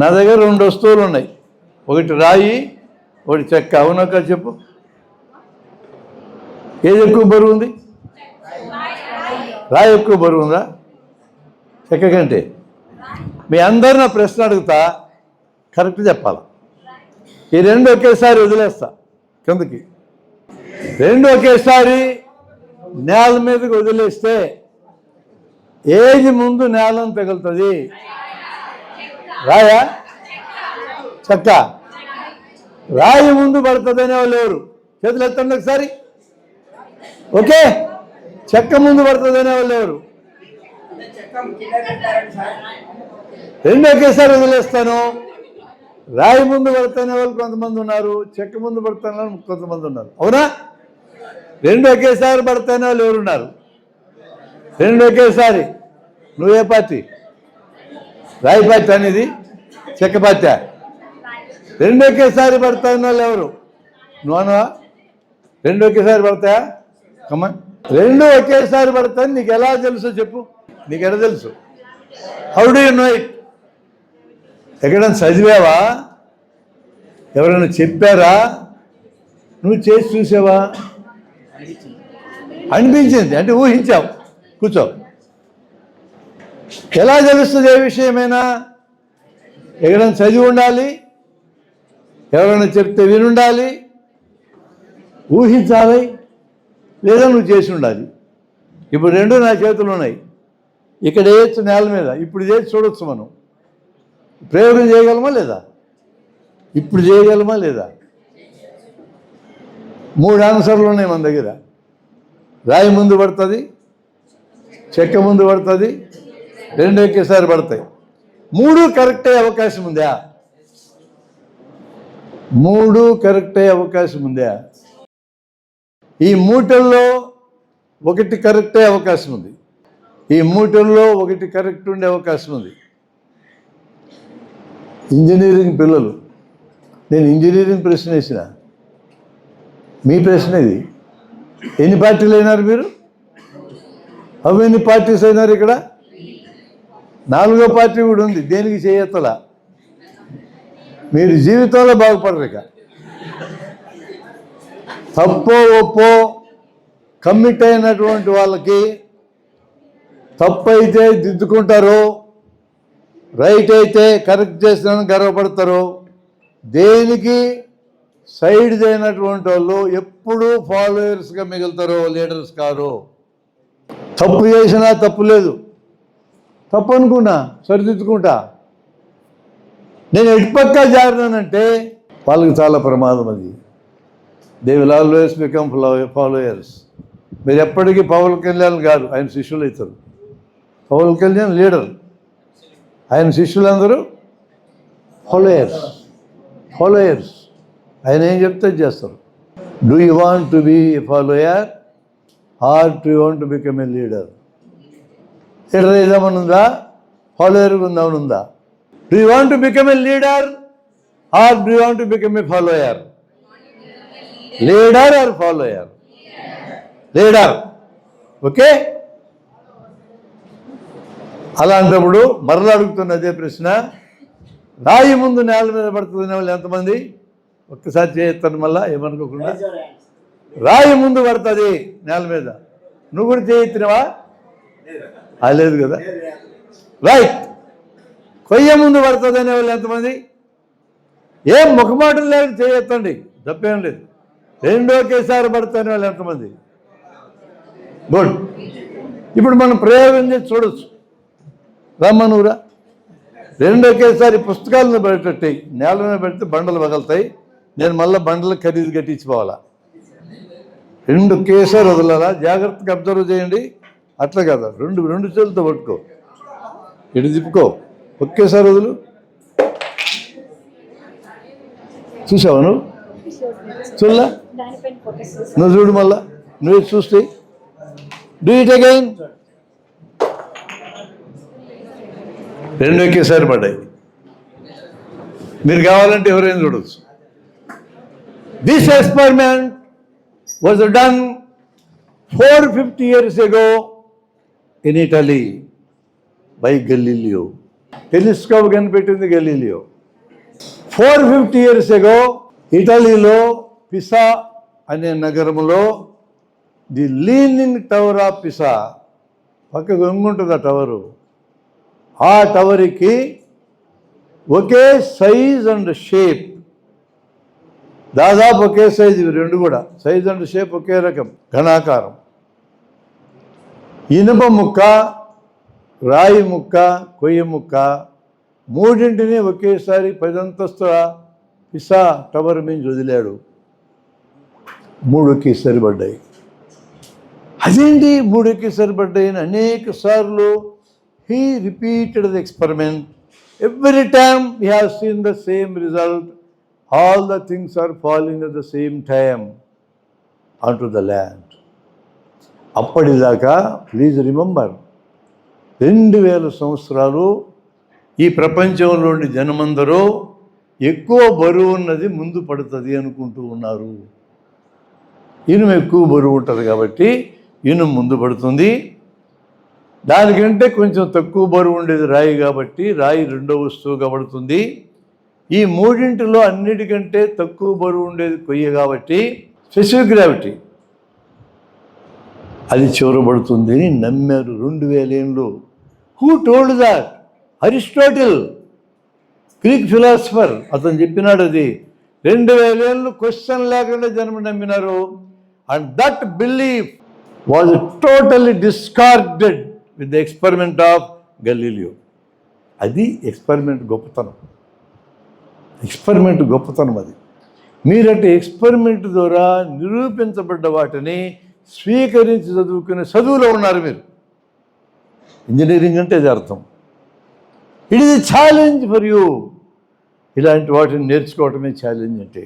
నా దగ్గర 2 వస్తువులు ఉన్నాయి, ఒకటి రాయి, ఒకటి చెక్క. అవునక్క చెప్పు, ఏది ఎక్కువ బరువు ఉంది? రాయి ఎక్కువ బరువు ఉందా చెక్క కంటే? మీ అందరు నా ప్రశ్న అడుగుతా, కరెక్ట్ చెప్పాలి. ఈ 2 ఒకేసారి వదిలేస్తా కిందకి. 2 ఒకేసారి నేల మీదకి వదిలేస్తే ఏది ముందు నేలను తగులుతుంది? రాయా చెక్క? రాయి ముందు పడుతుంది అనేవాళ్ళు ఎవరు? చేతులు ఎత్తండి ఒకసారి. ఓకే, చెక్క ముందు పడుతుంది అనేవాళ్ళు ఎవరు? 2 ఒకేసారి వదిలేస్తాను. రాయి ముందు పడుతున్న వాళ్ళు కొంతమంది ఉన్నారు, చెక్క ముందు పడుతున్న వాళ్ళు కొంతమంది ఉన్నారు. అవునా? 2 ఒకేసారి పడుతున్న వాళ్ళు ఎవరున్నారు? 2 ఒకేసారి. నువ్వే పార్టీ? రాయి పార్టీ అనేది చెక్క పార్టీ? 2 ఒకేసారి పడుతున్న వాళ్ళు ఎవరు? నువ్వా? 2 ఒకేసారి పడతాయా? కమ్మా, 2 ఒకేసారి పడతాయని నీకు ఎలా తెలుసు చెప్పు? నీకు ఎలా తెలుసు? How do you know it? ఎక్కడైనా చదివావా? ఎవరైనా చెప్పారా? నువ్వు చేసి చూసావా? అనిపించింది అంటే ఊహించావు. కూర్చో. ఎలా తెలుస్తుంది ఏ విషయమైనా? ఎక్కడైనా చదివి ఉండాలి, ఎవరైనా చెప్తే వినుండాలి, ఊహించాలి, లేదా నువ్వు చేసి ఉండాలి. ఇప్పుడు 2 నా చేతులు ఉన్నాయి. ఇక్కడ వేయచ్చు నేల మీద, ఇప్పుడు చేసి చూడొచ్చు. మనం ప్రయోగం చేయగలమా లేదా? ఇప్పుడు చేయగలమా లేదా? 3 ఆన్సర్లు ఉన్నాయి మన దగ్గర. రాయి ముందు పడుతుంది, చెక్క ముందు పడుతుంది, 2 ఒకేసారి పడతాయి. 3 కరెక్ట్ అయ్యే అవకాశం ఉందా? 3 కరెక్ట్ అయ్యే అవకాశం ఉందా? ఈ 3లో ఒకటి కరెక్ట్ అయ్యే అవకాశం ఉంది, ఈ 3లో ఒకటి కరెక్ట్ ఉండే అవకాశం ఉంది. ఇంజనీరింగ్ పిల్లలు, నేను ఇంజనీరింగ్ ప్రశ్న వేసిన, మీ ప్రశ్న ఇది. ఎన్ని పార్టీలు అయినారు మీరు? హౌ మెనీ పార్టీస్ అయినారు ఇక్కడ? 4వ పార్టీ కూడా ఉంది, దేనికి చేయత్తలా. మీరు జీవితంలో బాగుపడరు. ఇక తప్పో ఒప్పో కమిట్ అయినటువంటి వాళ్ళకి తప్పు అయితే దిద్దుకుంటారు, రైట్ అయితే కరెక్ట్ చేసిన గర్వపడతారు. దేనికి సైడ్ చేయనటువంటి వాళ్ళు ఎప్పుడూ ఫాలోయర్స్గా మిగులుతారు, లీడర్స్ కారు. తప్పు చేసినా తప్పు లేదు, తప్పు అనుకున్నా సరిదిద్దుకుంటా. నేను ఎటుపక్క జారినానంటే వాళ్ళకి చాలా ప్రమాదం. అది they will always become followers. మీరు ఎప్పటికీ పవన్ కళ్యాణ్ గారు, ఆయన శిష్యులు అవుతారు. పవన్ కళ్యాణ్ లీడర్, ఆయన శిష్యులందరూ ఫాలోయర్స్. ఫాలోయర్స్ ఆయన ఏం చెప్తే చేస్తారు. Do you want to be a follower or do you want to become a leader? Leader ఏదామని ఉందా? ఫాలోయర్ ఉందామని ఉందా? Do you want to become a leader or do you want to become a follower? Leader or follower? Leader. Okay, అలాంటప్పుడు మరలా అడుగుతున్న అదే ప్రశ్న, రాయి ముందు నేల మీద పడుతున్న వాళ్ళు ఎంతమంది? ఒక్కసారి చేయొత్తాను మళ్ళా ఏమనుకోకుండా. రాయి ముందు పడుతుంది నేల మీద, నువ్వు కూడా చేయెత్తినవా? లేదు కదా, రైట్. కొయ్య ముందు పడుతుంది అనే వాళ్ళు ఎంతమంది? ఏం ముఖమాటలు లేదు, చేయొత్తండి, తప్పేం లేదు. 2 ఒకేసారి పడుతున్న వాళ్ళు ఎంతమంది? గుడ్. ఇప్పుడు మనం ప్రయోగం చేసి చూడొచ్చు. రమ్మనురా. 2 ఒకేసారి పుస్తకాలను పెట్టేయి, నేల మీద పెడితే బండలు పగలుతాయి. నేను మళ్ళీ బండలు ఖరీదు కట్టించుకోవాలా? 2 ఒకేసారి వదలాలా? జాగ్రత్తగా అబ్జర్వ్ చేయండి. అట్లా కదా, రెండు చేతులతో పట్టుకో, ఇటు తిప్పుకో, ఒకేసారి వదులు. చూసావా నువ్వు? చూడలా? నువ్వు చూడు మళ్ళా, నువ్వు చూస్తే. Do it again. 2 ఒకేసారి పడ్డాయి. మీరు కావాలంటే ఎవరైనా చూడవచ్చు. This experiment was done 450 years ago in Italy by Galileo. Telescope కనిపెట్టింది గెలీలియో. 450 years ago ఇటలీలో పిసా అనే నగరంలో the leaning tower of Pisa, పక్కకు వంగుంటుంది ఆ టవరు, ఆ టవర్కి ఒకే సైజ్ అండ్ షేప్, దాదాపు ఒకే సైజు, ఇవి రెండు కూడా సైజ్ అండ్ షేప్ ఒకే రకం, ఘనాకారం. ఇనుప ముక్క, రాయి ముక్క, కొయ్య ముక్క మూడింటిని ఒకేసారి 10 అంతస్తుల పిసా టవర్ మీద వదిలాడు. 3కి సరిపడ్డాయి. అదేంటి 3కి సరిపడ్డాయి అని అనేక సార్లు he repeated the experiment. Every time he have seen the same result. All the things are falling at the same time on to the land. అప్పటిదాకా ప్లీజ్ రిమెంబర్, 2000 సంవత్సరాలు ఈ ప్రపంచంలోని జనమందరూ ఎక్కువ బరువు ఉన్నది ముందు పడుతుంది అనుకుంటూ ఉన్నారు. ఇనుము ఎక్కువ బరువు ఉంటుంది కాబట్టి ఇనుము ముందు పడుతుంది. దానికంటే కొంచెం తక్కువ బరువు ఉండేది రాయి కాబట్టి రాయి రెండో వస్తువుగా పడుతుంది. ఈ మూడింటిలో అన్నిటికంటే తక్కువ బరువు ఉండేది కొయ్య కాబట్టి స్పెసిఫిక్ గ్రావిటీ అది చివరబడుతుంది అని నమ్మారు 2000 ఏళ్ళు. Who told that? Aristotle, Greek philosopher, అతను చెప్పినాడు. అది 2000 ఏళ్ళు క్వశ్చన్ లేకుండా జనం నమ్మినారు. And that belief was totally discarded with the experiment of Galileo. అది ఎక్స్పెరిమెంట్ గొప్పతనం. ఎక్స్పెరిమెంట్ గొప్పతనం అది. మీరంటే ఎక్స్పెరిమెంట్ ద్వారా నిరూపించబడ్డ వాటిని స్వీకరించి చదువుకునే చదువులో ఉన్నారు మీరు. ఇంజనీరింగ్ అంటే అది అర్థం. It is a challenge for you. ఇలాంటి వాటిని నేర్చుకోవటమే ఛాలెంజ్ అంటే.